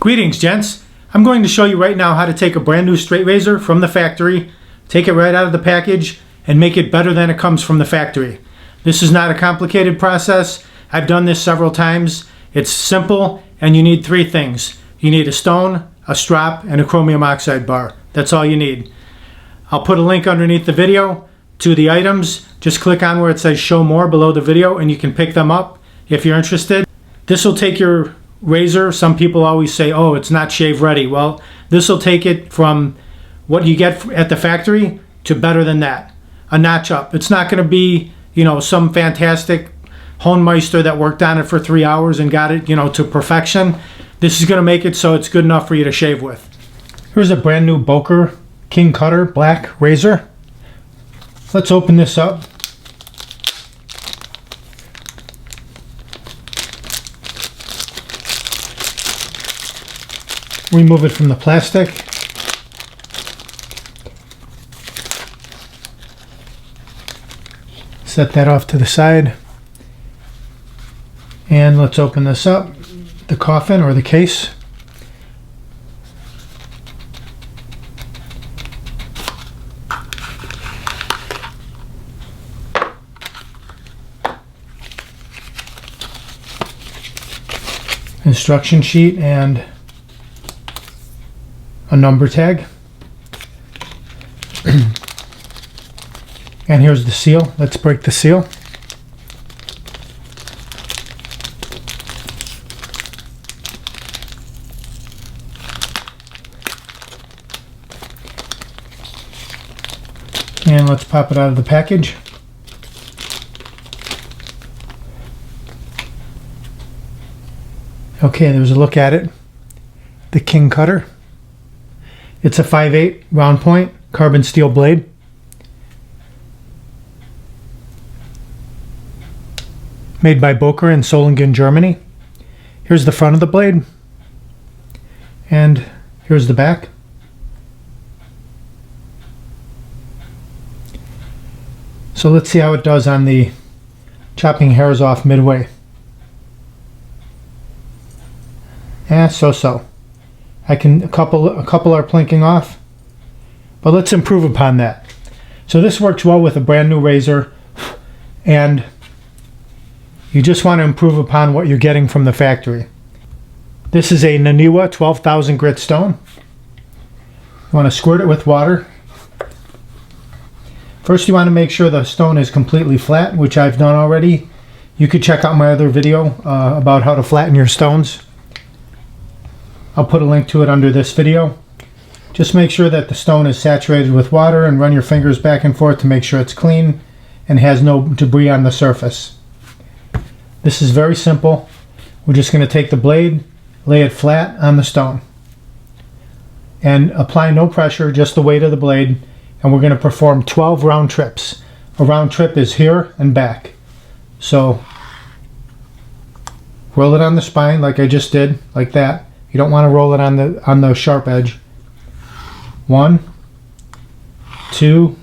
Greetings, gents. I'm going to show you right now how to take a brand new straight razor from the factory, take it right out of the package, and make it better than it comes from the factory. This is not a complicated process. I've done this several times. It's simple, and you need three things. You need a stone, a strop, and a chromium oxide bar. That's all you need. I'll put a link underneath the video to the items. Just click on where it says show more below the video and you can pick them up if you're interested. This will take your razor. Some people always say, oh, it's not shave ready. Well, this will take it from what you get at the factory to better than that. A notch up. It's not going to be, some fantastic Hohenmeister that worked on it for 3 hours and got it, to perfection. This is going to make it so it's good enough for you to shave with. Here's a brand new Boker King Cutter black razor. Let's open this up. Remove it from the plastic. Set that off to the side. And let's open this up, the coffin or the case. Instruction sheet and a number tag. And here's the seal. Let's break the seal. And let's pop it out of the package. Okay, there's a look at it. The King Cutter. It's a 5/8 round point carbon steel blade. Made by Boker in Solingen, Germany. Here's the front of the blade. And here's the back. So let's see how it does on the chopping hairs off midway. So. A couple are plinking off, but let's improve upon that. So this works well with a brand new razor, and you just want to improve upon what you're getting from the factory. This is a Naniwa 12,000 grit stone. You want to squirt it with water. First you want to make sure the stone is completely flat, which I've done already. You could check out my other video about how to flatten your stones. I'll put a link to it under this video. Just make sure that the stone is saturated with water and run your fingers back and forth to make sure it's clean and has no debris on the surface. This is very simple. We're just going to take the blade, lay it flat on the stone, and apply no pressure, just the weight of the blade, and we're going to perform 12 round trips. A round trip is here and back. So roll it on the spine like I just did, like that. You don't want to roll it on the sharp edge. 1, 2,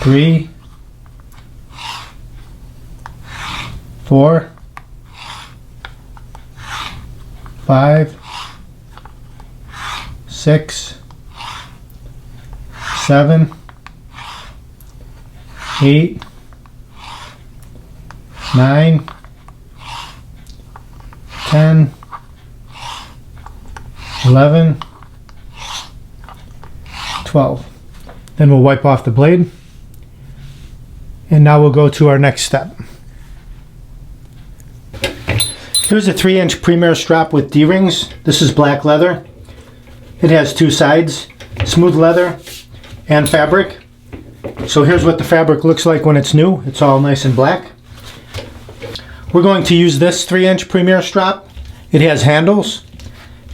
3, 4, 5, 6, 7, 8, 9, 10, 11, 12. Then we'll wipe off the blade. And now we'll go to our next step. Here's a 3-inch premier strap with D-rings. This is black leather. It has two sides, smooth leather and fabric. So here's what the fabric looks like when it's new. It's all nice and black. We're going to use this 3-inch premier strap. It has handles,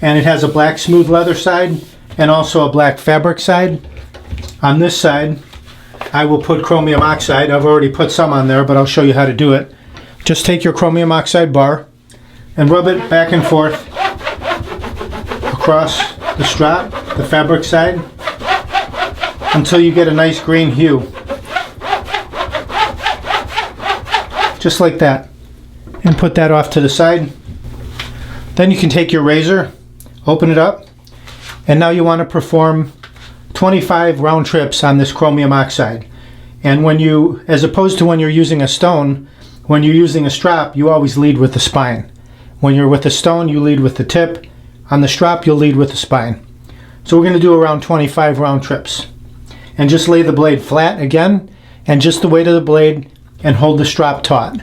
and it has a black smooth leather side and also a black fabric side. On this side, I will put chromium oxide. I've already put some on there, but I'll show you how to do it. Just take your chromium oxide bar and rub it back and forth across the strap, the fabric side, until you get a nice green hue. Just like that. and put that off to the side. Then you can take your razor, open it up, and now you want to perform 25 round trips on this chromium oxide. And when you, as opposed to when you're using a stone, when you're using a strop, you always lead with the spine. When you're with a stone, you lead with the tip. On the strop, you'll lead with the spine. So we're going to do around 25 round trips. And just lay the blade flat again, and just the weight of the blade, and hold the strop taut.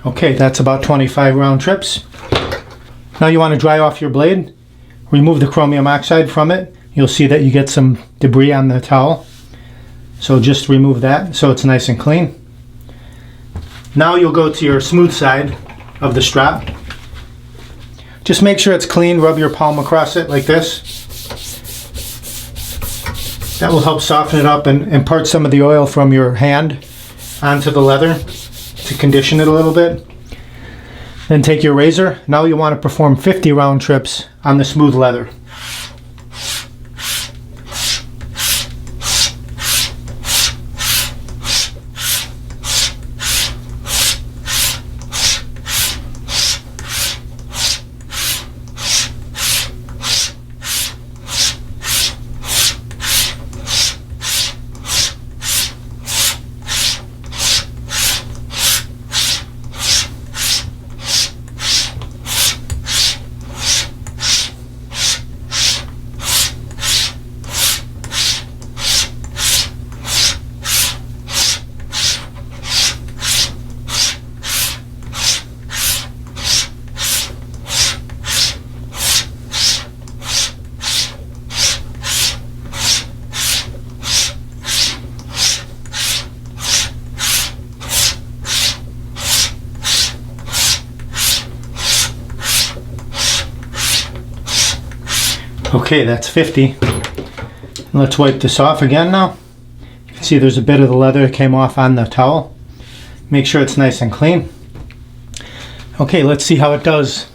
Okay, that's about 25 round trips. Now you want to dry off your blade. Remove the chromium oxide from it. You'll see that you get some debris on the towel. So just remove that so it's nice and clean. Now you'll go to your smooth side of the strap. Just make sure it's clean. Rub your palm across it like this. That will help soften it up and impart some of the oil from your hand onto the leather to condition it a little bit. Then take your razor. Now you want to perform 50 round trips on the smooth leather. Okay, that's 50. Let's wipe this off again now. You can see there's a bit of the leather that came off on the towel. Make sure it's nice and clean. Okay, let's see how it does.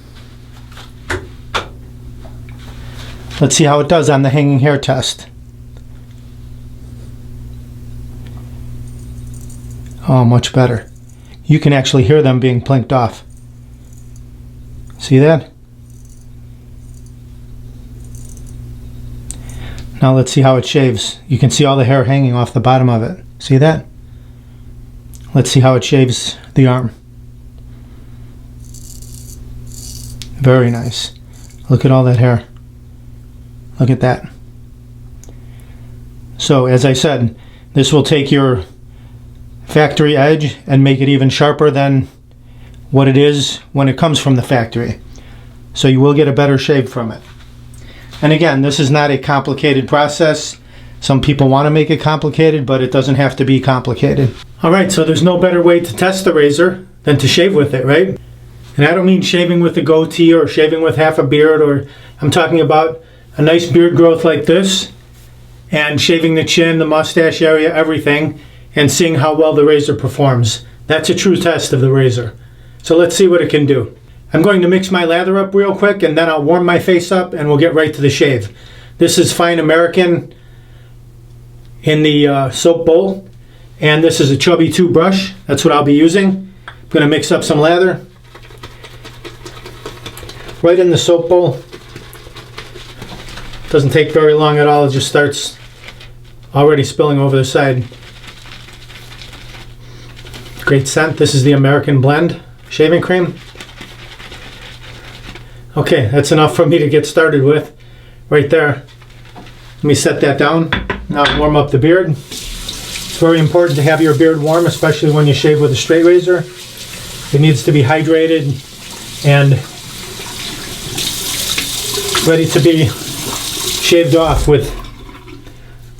Let's see how it does on the hanging hair test. Oh, much better. You can actually hear them being plinked off. See that? Now let's see how it shaves. You can see all the hair hanging off the bottom of it. See that? Let's see how it shaves the arm. Very nice. Look at all that hair. Look at that. So as I said, this will take your factory edge and make it even sharper than what it is when it comes from the factory. So you will get a better shave from it. And again, this is not a complicated process. Some people want to make it complicated, but it doesn't have to be complicated. Alright, so there's no better way to test the razor than to shave with it, right? And I don't mean shaving with a goatee or shaving with half a beard, or I'm talking about a nice beard growth like this, and shaving the chin, the mustache area, everything, and seeing how well the razor performs. That's a true test of the razor. So let's see what it can do. I'm going to mix my lather up real quick, and then I'll warm my face up and we'll get right to the shave. This is Fine American in the soap bowl, and this is a Chubby 2 brush. That's what I'll be using. I'm going to mix up some lather right in the soap bowl. Doesn't take very long at all. It just starts already spilling over the side. Great scent. This is the American Blend shaving cream. Okay, that's enough for me to get started with right there. Let me set that down. Now warm up the beard. It's very important to have your beard warm, especially when you shave with a straight razor. It needs to be hydrated and ready to be shaved off with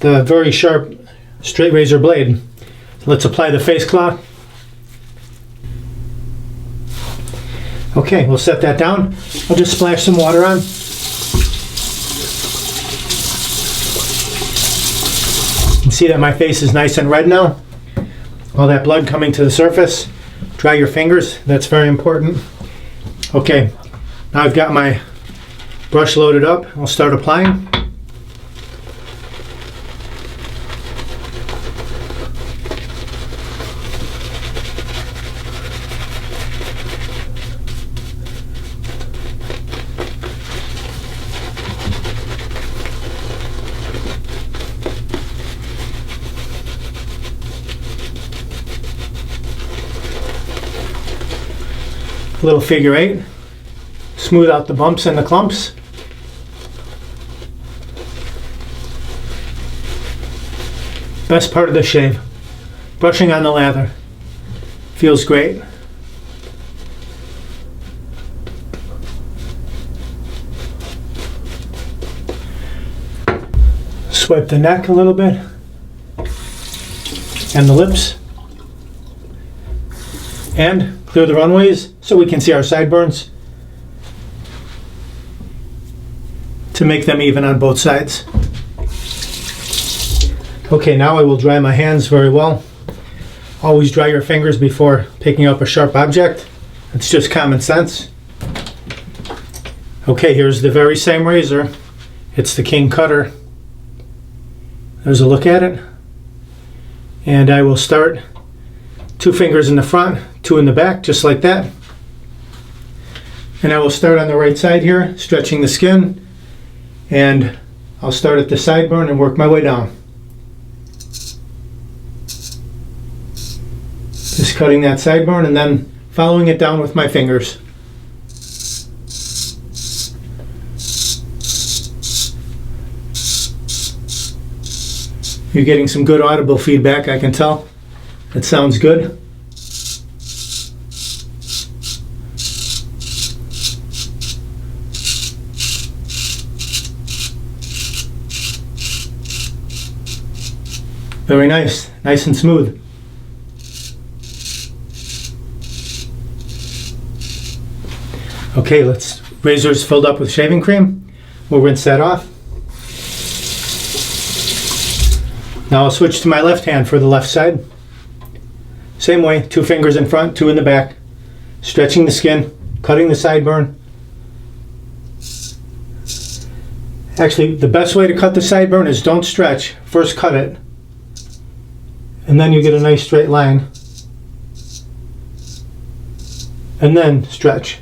the very sharp straight razor blade. So let's apply the face cloth. Okay, we'll set that down. I'll just splash some water on. You can see that my face is nice and red now. All that blood coming to the surface. Dry your fingers, that's very important. Okay, now I've got my brush loaded up. I'll start applying. Little figure eight. Smooth out the bumps and the clumps. Best part of the shave. Brushing on the lather. Feels great. Swipe the neck a little bit. And the lips. And clear the runways so we can see our sideburns to make them even on both sides. Okay, now I will dry my hands very well. Always dry your fingers before picking up a sharp object. It's just common sense. Okay, here's the very same razor. It's the King Cutter. There's a look at it. And I will start 2 fingers in the front, 2 in the back, just like that. And I will start on the right side here, stretching the skin. And I'll start at the sideburn and work my way down. Just cutting that sideburn and then following it down with my fingers. You're getting some good audible feedback, I can tell. That sounds good. Very nice, nice and smooth. Okay, razor's filled up with shaving cream. We'll rinse that off. Now I'll switch to my left hand for the left side. Same way, 2 fingers in front, 2 in the back. Stretching the skin, cutting the sideburn. Actually, the best way to cut the sideburn is don't stretch. First cut it. And then you get a nice straight line. And then stretch.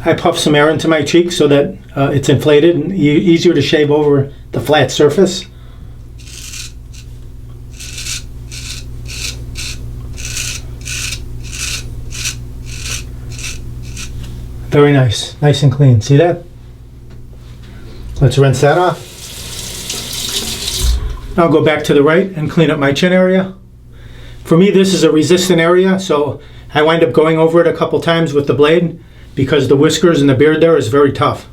I puff some air into my cheek so that it's inflated and easier to shave over the flat surface. Very nice, nice and clean. See that? Let's rinse that off. Now I'll go back to the right and clean up my chin area. For me, this is a resistant area, so I wind up going over it a couple times with the blade because the whiskers and the beard there is very tough.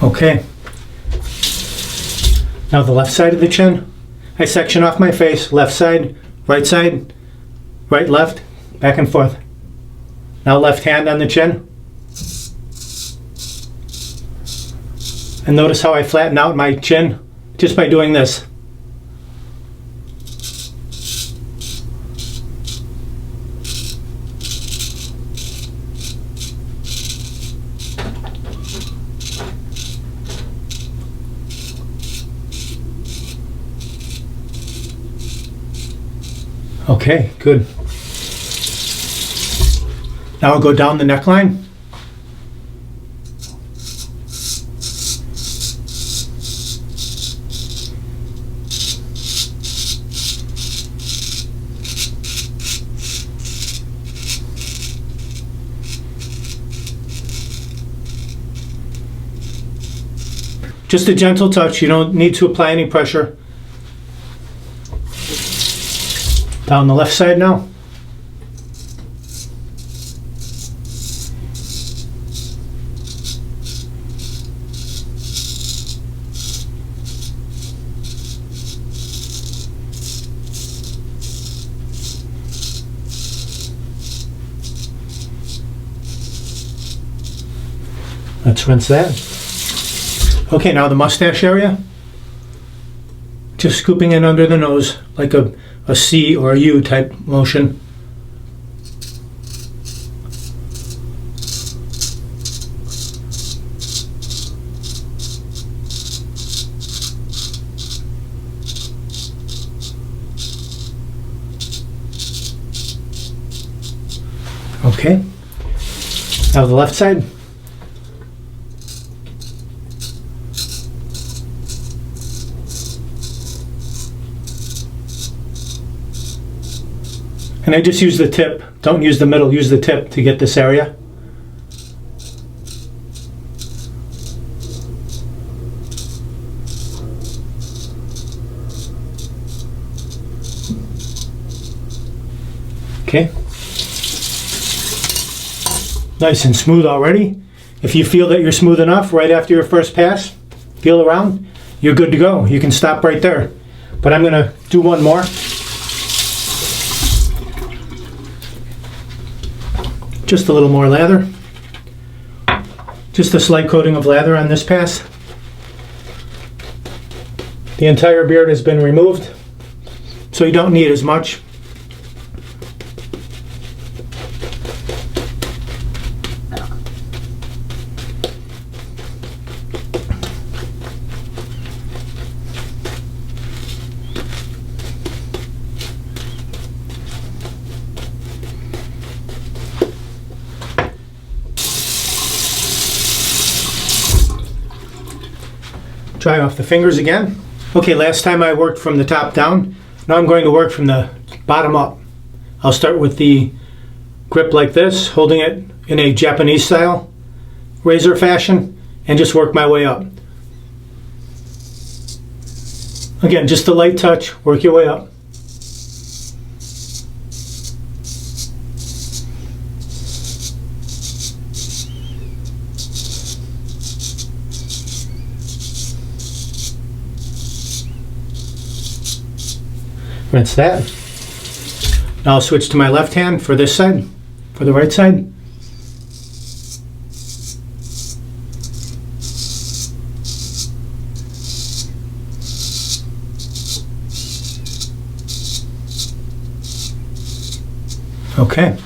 Okay. Now the left side of the chin, I section off my face, left side, right, left, back and forth. Now left hand on the chin. And notice how I flatten out my chin just by doing this. Okay, good. Now I'll go down the neckline. Just a gentle touch. You don't need to apply any pressure. Down the left side now. Let's rinse that. Okay, now the mustache area. Just scooping in under the nose like a C or a U type motion. Okay. Now the left side. And I just use the tip. Don't use the middle, use the tip to get this area. Okay. Nice and smooth already. If you feel that you're smooth enough right after your first pass, feel around, you're good to go. You can stop right there. But I'm gonna do one more. Just a little more lather. Just a slight coating of lather on this pass. The entire beard has been removed, so you don't need as much. Dry off the fingers again. Okay, last time I worked from the top down. Now I'm going to work from the bottom up. I'll start with the grip like this, holding it in a Japanese style razor fashion, and just work my way up. Again, just a light touch, work your way up. Rinse that. Now I'll switch to my left hand for this side, for the right side. Okay.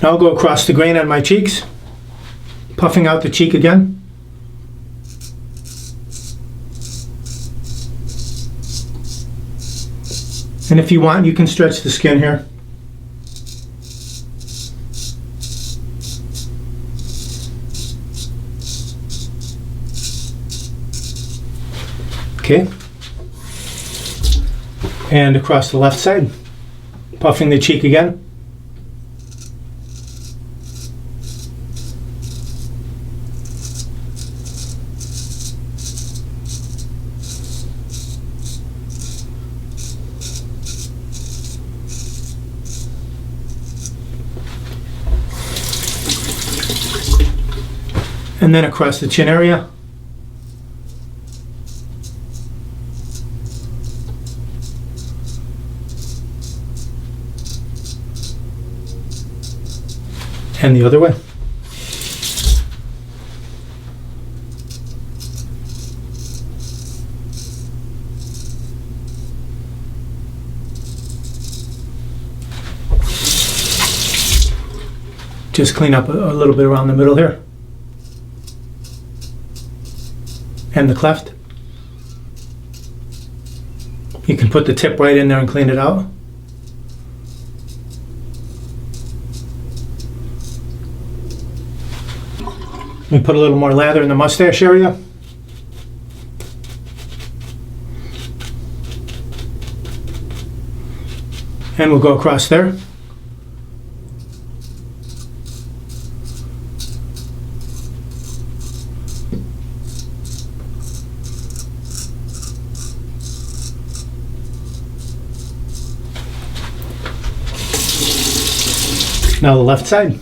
Now I'll go across the grain on my cheeks, puffing out the cheek again. And if you want, you can stretch the skin here. Okay. And across the left side, puffing the cheek again. And then across the chin area. And the other way. Just clean up a little bit around the middle here. And the cleft. You can put the tip right in there and clean it out. We put a little more lather in the mustache area. And we'll go across there. Now the left side.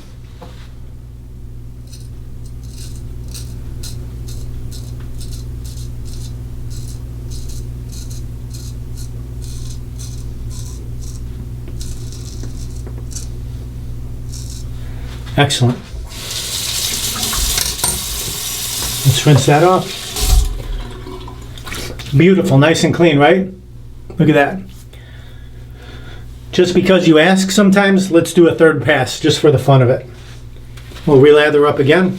Excellent. Let's rinse that off. Beautiful, nice and clean, right? Look at that. Just because you ask sometimes, let's do a third pass just for the fun of it. We'll relather up again.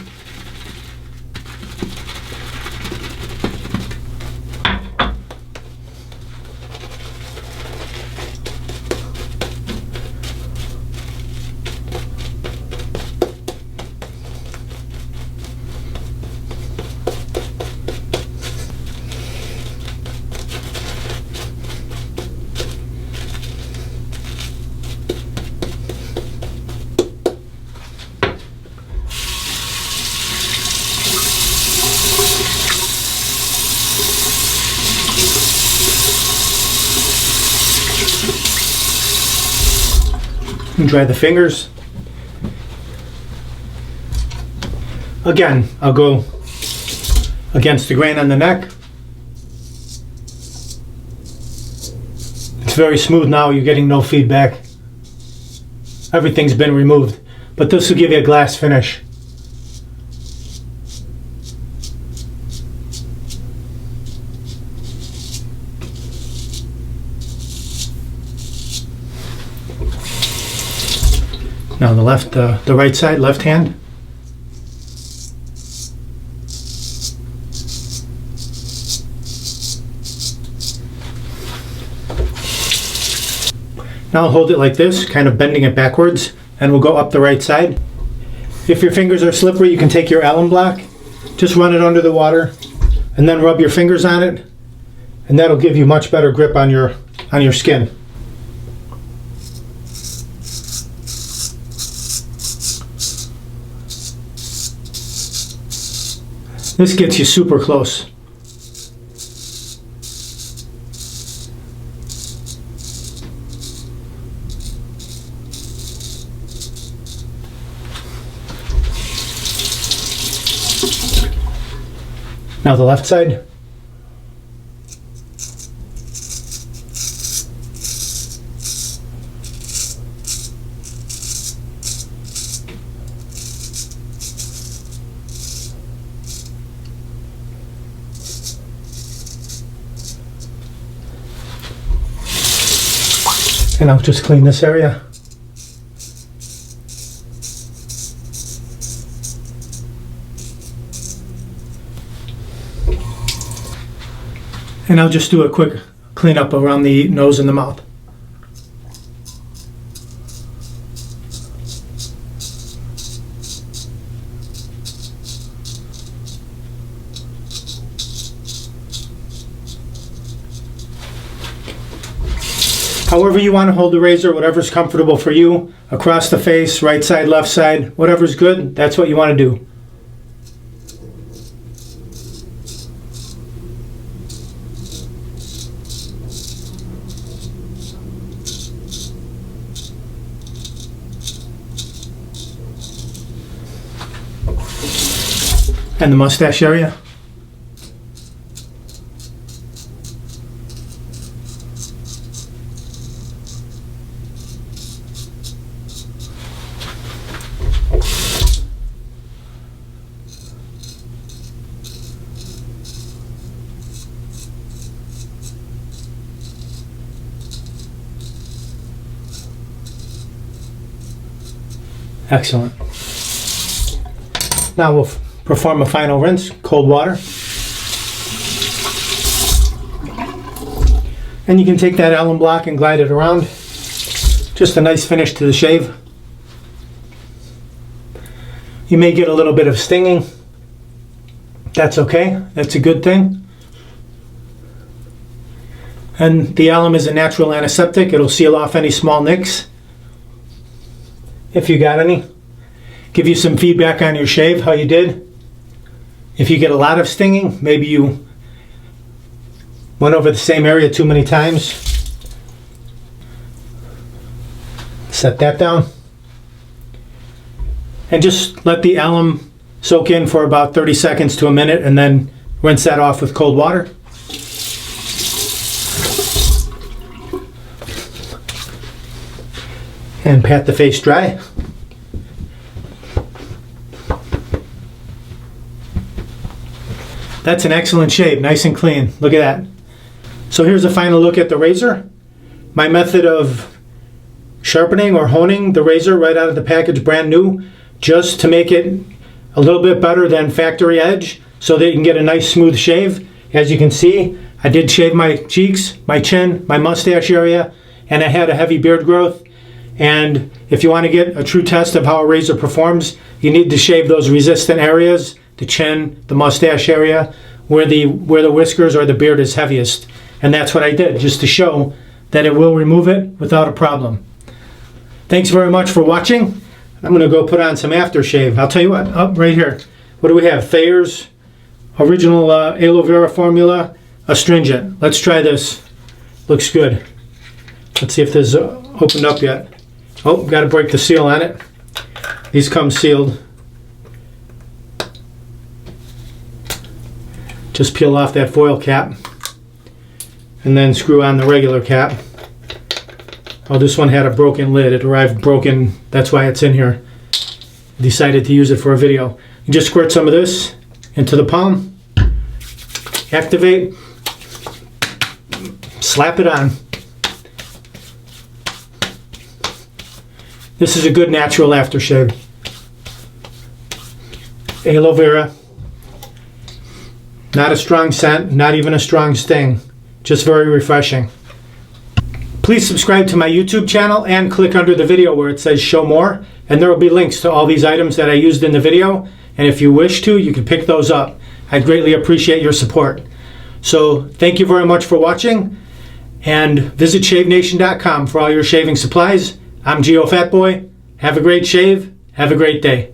And dry the fingers. Again, I'll go against the grain on the neck. It's very smooth now, you're getting no feedback. Everything's been removed, but this will give you a glass finish. Now the right side, left hand. Now I'll hold it like this, kind of bending it backwards, and we'll go up the right side. If your fingers are slippery, you can take your alum block, just run it under the water, and then rub your fingers on it, and that'll give you much better grip on your skin. This gets you super close. Now the left side. And I'll just clean this area. And I'll just do a quick cleanup around the nose and the mouth. However you want to hold the razor, whatever's comfortable for you, across the face, right side, left side, whatever's good, that's what you want to do. And the mustache area. Excellent. Now we'll perform a final rinse, cold water. And you can take that alum block and glide it around. Just a nice finish to the shave. You may get a little bit of stinging. That's okay, that's a good thing. And the alum is a natural antiseptic. It'll seal off any small nicks, if you got any. Give you some feedback on your shave, how you did. If you get a lot of stinging, maybe you went over the same area too many times. Set that down. and just let the alum soak in for about 30 seconds to a minute, and then rinse that off with cold water. And pat the face dry. That's an excellent shave, nice and clean. Look at that. So here's a final look at the razor. My method of sharpening or honing the razor right out of the package, brand new, just to make it a little bit better than factory edge so that you can get a nice smooth shave. As you can see, I did shave my cheeks, my chin, my mustache area, and I had a heavy beard growth. And if you want to get a true test of how a razor performs, you need to shave those resistant areas, the chin, the mustache area, where the whiskers or the beard is heaviest. And that's what I did, just to show that it will remove it without a problem. Thanks very much for watching. I'm going to go put on some aftershave. I'll tell you what, up right here. What do we have? Thayer's original aloe vera formula astringent. Let's try this. Looks good. Let's see if this is opened up yet. Oh, got to break the seal on it. These come sealed. Just peel off that foil cap and then screw on the regular cap. Oh, this one had a broken lid. It arrived broken. That's why it's in here. Decided to use it for a video. You just squirt some of this into the palm. Activate. Slap it on. This is a good natural aftershave. Aloe vera. Not a strong scent, not even a strong sting. Just very refreshing. Please subscribe to my YouTube channel and click under the video where it says show more, and there will be links to all these items that I used in the video, and if you wish to, you can pick those up. I greatly appreciate your support. So thank you very much for watching, and visit shavenation.com for all your shaving supplies. I'm Geofatboy. Have a great shave. Have a great day.